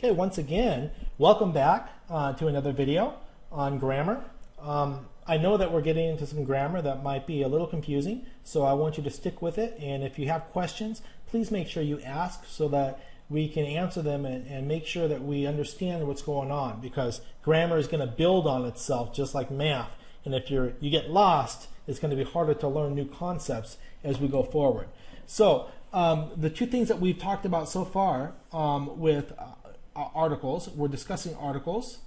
Okay, once again, welcome back to another video on grammar. I know that we're getting into some grammar that might be a little confusing, so I want you to stick with it. And if you have questions, please make sure you ask so that we can answer them and make sure that we understand what's going on, because grammar is going to build on itself just like math. And if you get lost, it's going to be harder to learn new concepts as we go forward. So the two things that we've talked about so far with articles, we're discussing articles,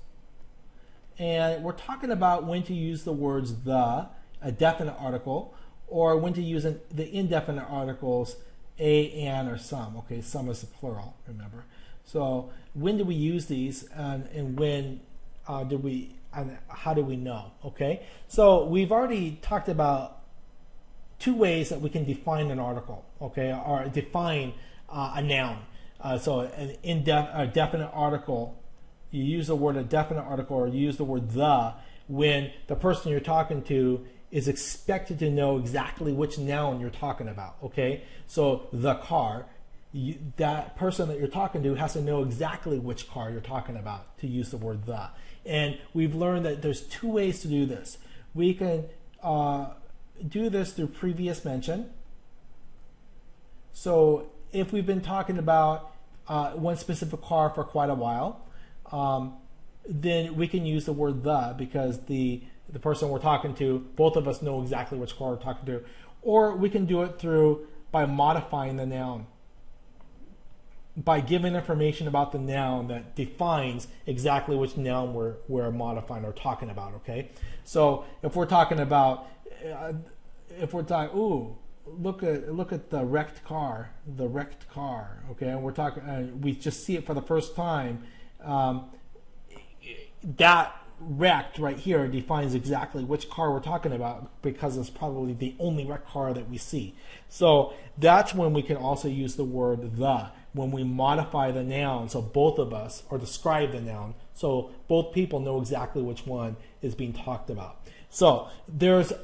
and we're talking about when to use the words the, a definite article, or when to use the indefinite articles a, an, or some. Okay, some is the plural, remember. So when do we use these, and when do we, and how do we know? Okay, so we've already talked about two ways that we can define an article, okay, or define a noun. So a definite article, you use the word a definite article, or you use the word the when the person you're talking to is expected to know exactly which noun you're talking about, okay? So the car, that person that you're talking to has to know exactly which car you're talking about to use the word the. And we've learned that there's two ways to do this. We can do this through previous mention. So if we've been talking about one specific car for quite a while, then we can use the word the, because the person we're talking to, both of us know exactly which car we're talking to. Or we can do it by modifying the noun, by giving information about the noun that defines exactly which noun we're modifying or talking about, okay? So if we're talking about, ooh, look at the wrecked car, okay? And we're talking, we just see it for the first time. That wrecked right here defines exactly which car we're talking about, because it's probably the only wrecked car that we see. So that's when we can also use the word the, when we modify the noun, so both of us, or describe the noun, so both people know exactly which one is being talked about. So there's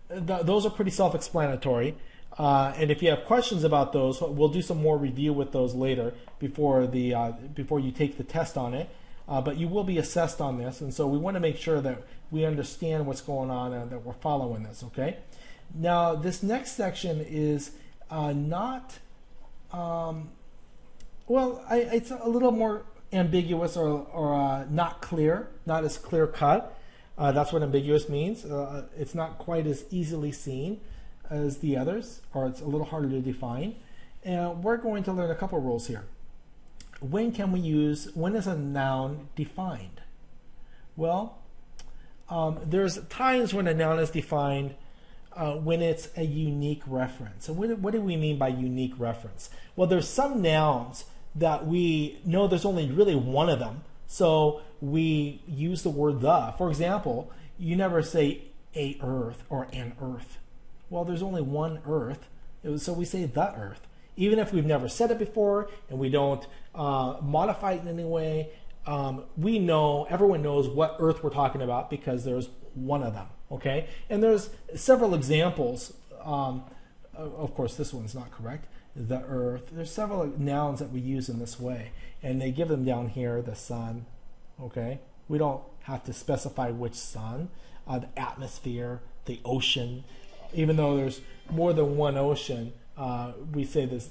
those are pretty self-explanatory, and if you have questions about those, we'll do some more review with those later before you take the test on it. But you will be assessed on this, and so we want to make sure that we understand what's going on and that we're following this, okay? Now, this next section is not, it's a little more ambiguous or not clear, not as clear-cut. That's what ambiguous means. It's not quite as easily seen as the others, or it's a little harder to define. And we're going to learn a couple rules here. When is a noun defined? Well, there's times when a noun is defined when it's a unique reference. And what do we mean by unique reference? Well, there's some nouns that we know there's only really one of them, so we use the word the. For example, you never say a earth or an earth. Well, there's only one earth, so we say the earth. Even if we've never said it before and we don't modify it in any way, everyone knows what earth we're talking about because there's one of them, okay? And there's several examples. Of course, this one's not correct. The earth. There's several nouns that we use in this way, and they give them down here, the sun, okay? We don't have to specify which sun, the atmosphere, the ocean. Even though there's more than one ocean, we say this,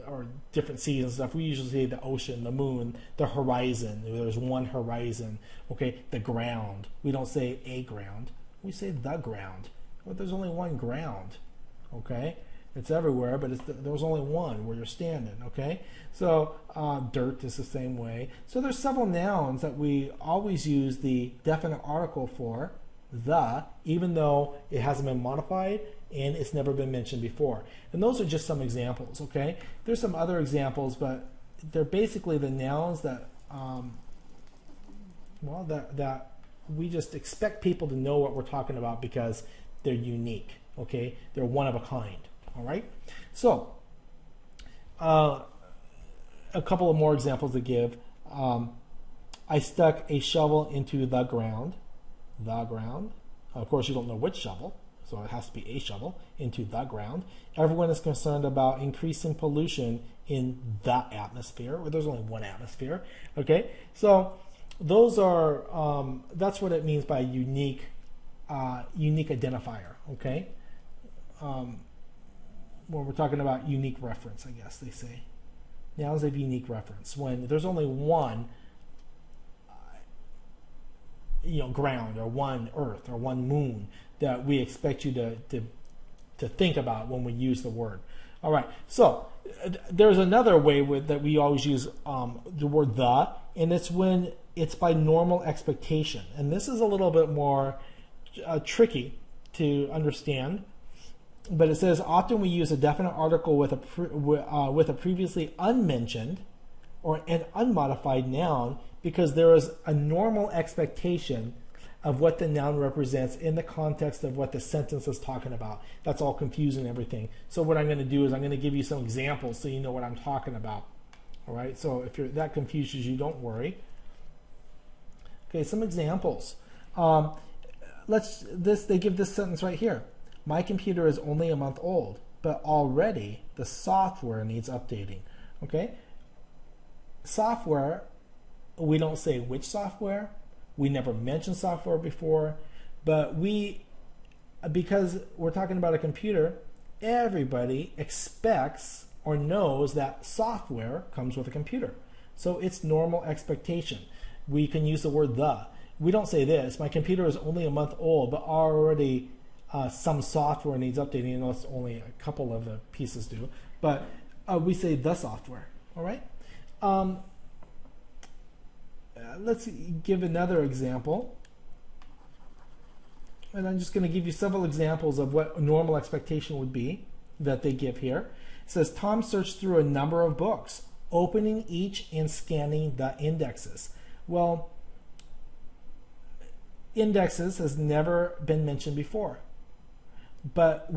or different seas and stuff. We usually say the ocean, the moon, the horizon. There's one horizon. Okay, the ground. We don't say a ground. We say the ground. But there's only one ground. Okay, it's everywhere, but there's only one where you're standing. Okay, so dirt is the same way. So there's several nouns that we always use the definite article for, the, even though it hasn't been modified and it's never been mentioned before. And those are just some examples, okay? There's some other examples, but they're basically the nouns that, that we just expect people to know what we're talking about because they're unique, okay? They're one of a kind, all right? So, a couple of more examples to give. I stuck a shovel into the ground. The ground. Of course, you don't know which shovel, so it has to be a shovel, into the ground. Everyone is concerned about increasing pollution in the atmosphere, where there's only one atmosphere. Okay, so those are that's what it means by unique identifier. Okay, when we're talking about unique reference, I guess they say nouns of unique reference when there's only one ground, or one earth, or one moon that we expect you to think about when we use the word. All right, so there's another way that we always use the word the, and it's when it's by normal expectation. And this is a little bit more tricky to understand, but it says often we use a definite article with a previously unmentioned or an unmodified noun because there is a normal expectation of what the noun represents in the context of what the sentence is talking about. That's all confusing and everything. So what I'm going to do is I'm going to give you some examples so you know what I'm talking about. All right, so if that confuses you, don't worry. Okay, some examples. They give this sentence right here. My computer is only a month old, but already the software needs updating. Okay, software, we don't say which software. We never mentioned software before, but because we're talking about a computer, everybody expects or knows that software comes with a computer. So it's normal expectation. We can use the word the. We don't say this, my computer is only a month old, but already some software needs updating. You know, it's only a couple of the pieces do, but we say the software, all right? Let's give another example. And I'm just going to give you several examples of what normal expectation would be that they give here. It says, Tom searched through a number of books, opening each and scanning the indexes. Well, indexes has never been mentioned before. But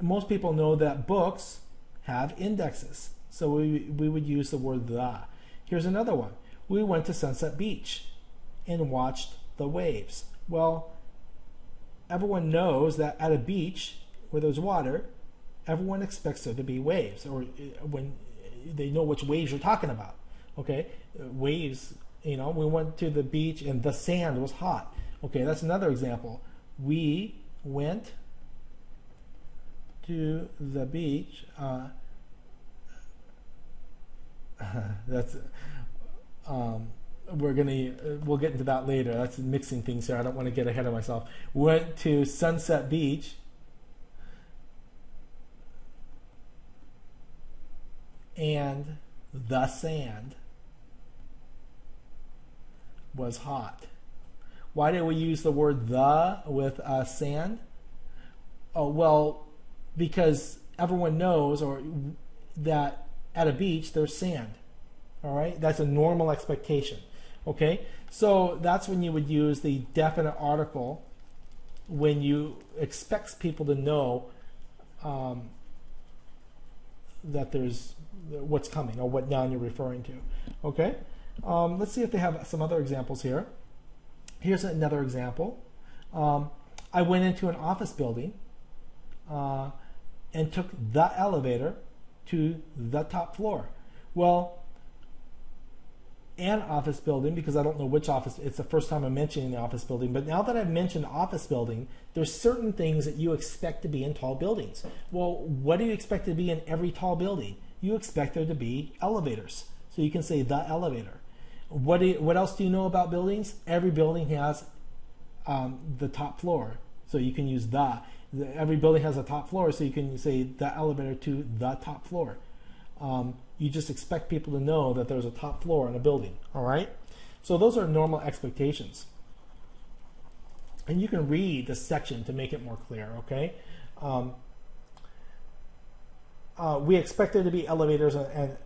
most people know that books have indexes. So we would use the word the. Here's another one. We went to Sunset Beach and watched the waves. Well, everyone knows that at a beach where there's water, everyone expects there to be waves, or when they know which waves you're talking about. Okay, waves, we went to the beach and the sand was hot. Okay, that's another example. We went to the beach. We'll get into that later. That's mixing things here. I don't want to get ahead of myself. Went to Sunset Beach and the sand was hot. Why did we use the word the with sand? Oh, well, because everyone knows that at a beach there's sand. All right, that's a normal expectation. Okay, so that's when you would use the definite article when you expect people to know that there's what's coming or what noun you're referring to. Okay, let's see if they have some other examples here. Here's another example. I went into an office building and took the elevator to the top floor. Well, an office building, because I don't know which office, it's the first time I'm mentioning the office building, but now that I've mentioned office building, there's certain things that you expect to be in tall buildings. Well, what do you expect to be in every tall building? You expect there to be elevators. So you can say the elevator. What else do you know about buildings? Every building has the top floor, so you can use the. Every building has a top floor, so you can say the elevator to the top floor. You just expect people to know that there's a top floor in a building, all right? So those are normal expectations. And you can read the section to make it more clear, okay? We expect there to be elevators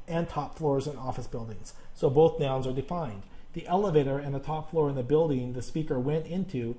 and top floors in office buildings. So both nouns are defined. The elevator and the top floor in the building the speaker went into,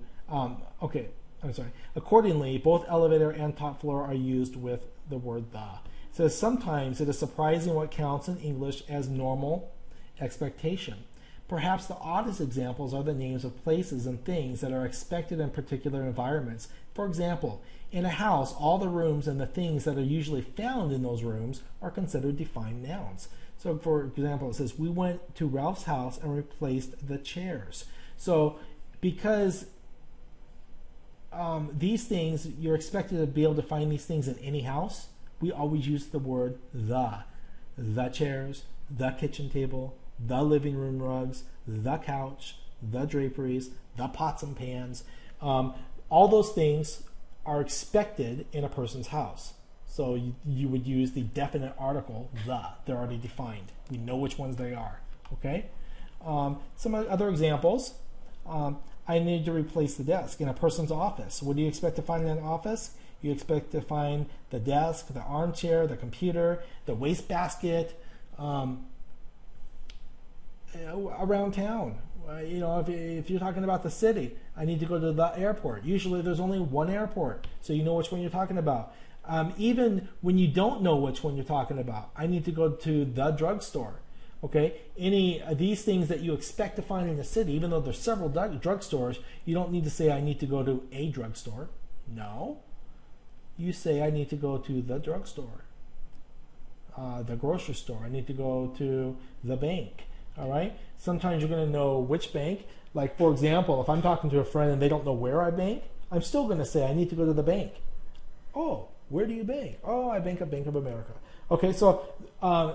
accordingly, both elevator and top floor are used with the word the. It says sometimes it is surprising what counts in English as normal expectation, Perhaps the oddest examples are the names of places and things that are expected in particular environments. For example, in a house, all the rooms and the things that are usually found in those rooms are considered defined nouns. So for example, it says, we went to Ralph's house and replaced the chairs. So because these things, you're expected to be able to find these things in any house, we always use the word the chairs, the kitchen table, the living room rugs, the couch, the draperies, the pots and pans. All those things are expected in a person's house. So you would use the definite article, the. They're already defined. We know which ones they are. Okay. Some other examples. I need to replace the desk in a person's office. What do you expect to find in an office? You expect to find the desk, the armchair, the computer, the wastebasket, around town. If you're talking about the city, I need to go to the airport. Usually there's only one airport, so you know which one you're talking about. Even when you don't know which one you're talking about, I need to go to the drugstore. Okay, any of these things that you expect to find in the city, even though there's several drugstores, you don't need to say I need to go to a drugstore. No, you say I need to go to the drugstore, the grocery store. I need to go to the bank. All right. Sometimes you're going to know which bank. Like for example, if I'm talking to a friend and they don't know where I bank, I'm still going to say I need to go to the bank. Oh, where do you bank? Oh, I bank at Bank of America. Okay, so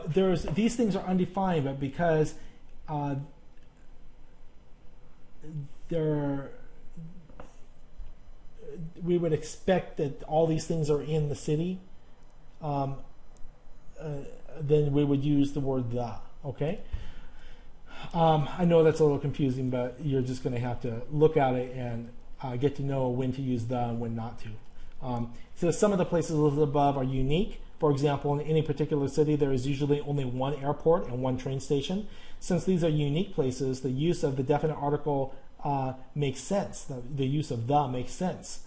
these things are undefined, but because we would expect that all these things are in the city, then we would use the word the. Okay. I know that's a little confusing, but you're just going to have to look at it and get to know when to use the and when not to. So some of the places listed above are unique. For example, in any particular city, there is usually only one airport and one train station. Since these are unique places, the use of the definite article makes sense. The use of the makes sense.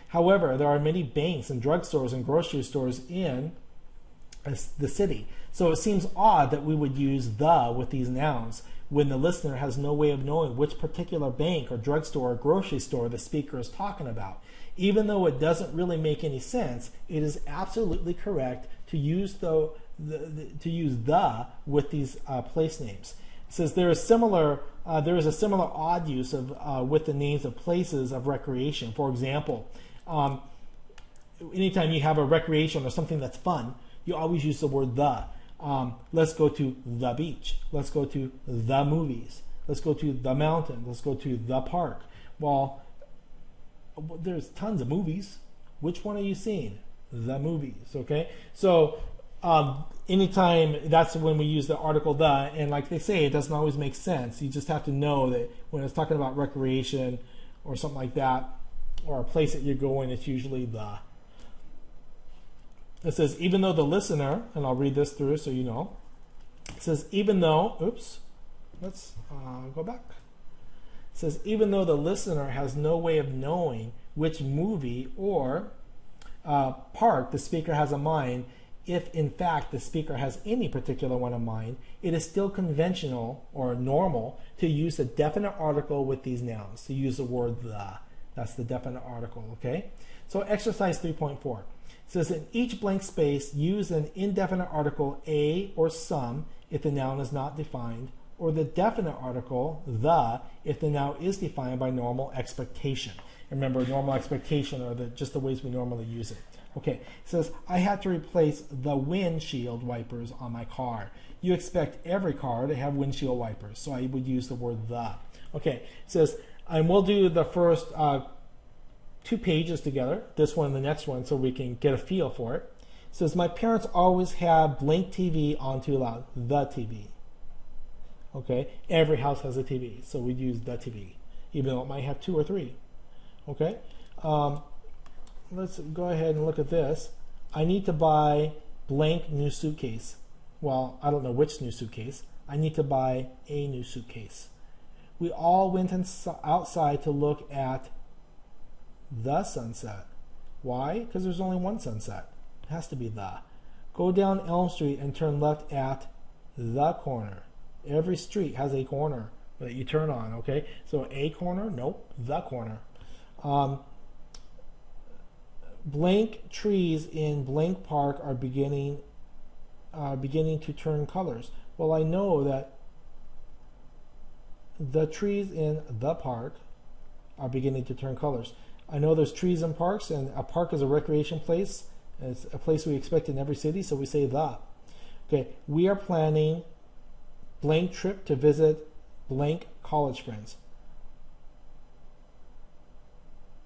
However, there are many banks and drugstores and grocery stores in the city. So it seems odd that we would use the with these nouns when the listener has no way of knowing which particular bank or drugstore or grocery store the speaker is talking about. Even though it doesn't really make any sense, it is absolutely correct to use the with these place names. It says there is a similar odd use of with the names of places of recreation. For example, anytime you have a recreation or something that's fun, you always use the word the. Let's go to the beach. Let's go to the movies. Let's go to the mountain. Let's go to the park. Well, there's tons of movies. Which one are you seeing? The movies. Okay. So anytime, that's when we use the article the, and like they say, it doesn't always make sense. You just have to know that when it's talking about recreation or something like that, or a place that you're going, it's usually the. It says, even though the listener, and I'll read this through so you know. It says, even though, let's go back. It says, even though the listener has no way of knowing which movie or park the speaker has in mind, if in fact the speaker has any particular one in mind, it is still conventional or normal to use a definite article with these nouns, to use the word the. That's the definite article, okay? So exercise 3.4. It says, in each blank space, use an indefinite article a or some if the noun is not defined, or the definite article the if the noun is defined by normal expectation. Remember, normal expectation are just the ways we normally use it. Okay, it says, I had to replace the windshield wipers on my car. You expect every car to have windshield wipers, so I would use the word the. Okay, it says, and we'll do the first 2 pages together, this one and the next one, so we can get a feel for it. It says, my parents always have blank TV on too loud, the TV. Okay, every house has a TV, so we'd use the TV, even though it might have 2 or 3. Okay, let's go ahead and look at this. I need to buy blank new suitcase. Well, I don't know which new suitcase. I need to buy a new suitcase. We all went outside to look at the sunset. Why? Because there's only one sunset. It has to be the. Go down Elm Street and turn left at the corner. Every street has a corner that you turn on, okay? So a corner, nope, the corner. Blank trees in blank park are beginning to turn colors. Well, I know that the trees in the park are beginning to turn colors. I know there's trees in parks, and a park is a recreation place. It's a place we expect in every city, so we say the. Okay, we are planning blank trip to visit blank college friends.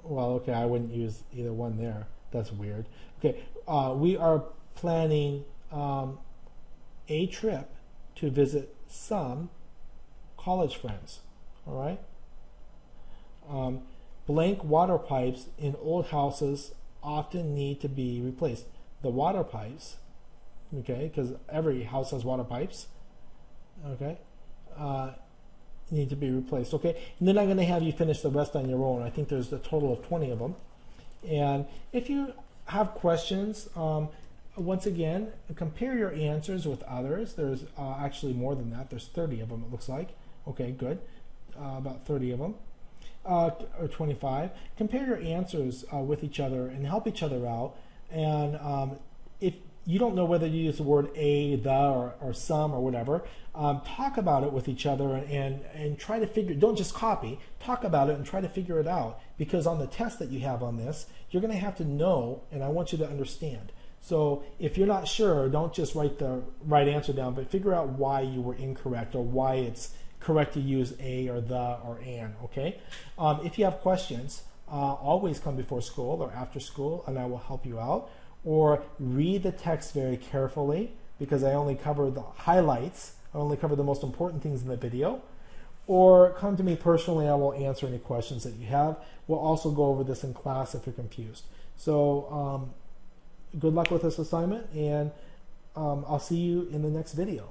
Well, okay, I wouldn't use either one there. That's weird. Okay, we are planning a trip to visit some college friends. All right. Blank water pipes in old houses often need to be replaced. The water pipes, okay, because every house has water pipes, okay, need to be replaced, okay? And then I'm going to have you finish the rest on your own. I think there's a total of 20 of them. And if you have questions, once again, compare your answers with others. There's actually more than that. There's 30 of them, it looks like. Okay, good. About 30 of them. Or 25. Compare your answers with each other and help each other out. And if you don't know whether you use the word a, the, or some, or whatever, talk about it with each other and try to figure, don't just copy, talk about it and try to figure it out. Because on the test that you have on this, you're going to have to know, and I want you to understand. So if you're not sure, don't just write the right answer down, but figure out why you were incorrect or why it's correct to use a or the or an, okay? If you have questions, always come before school or after school and I will help you out. Or read the text very carefully because I only cover the highlights. I only cover the most important things in the video. Or come to me personally, I will answer any questions that you have. We'll also go over this in class if you're confused. So good luck with this assignment, and I'll see you in the next video.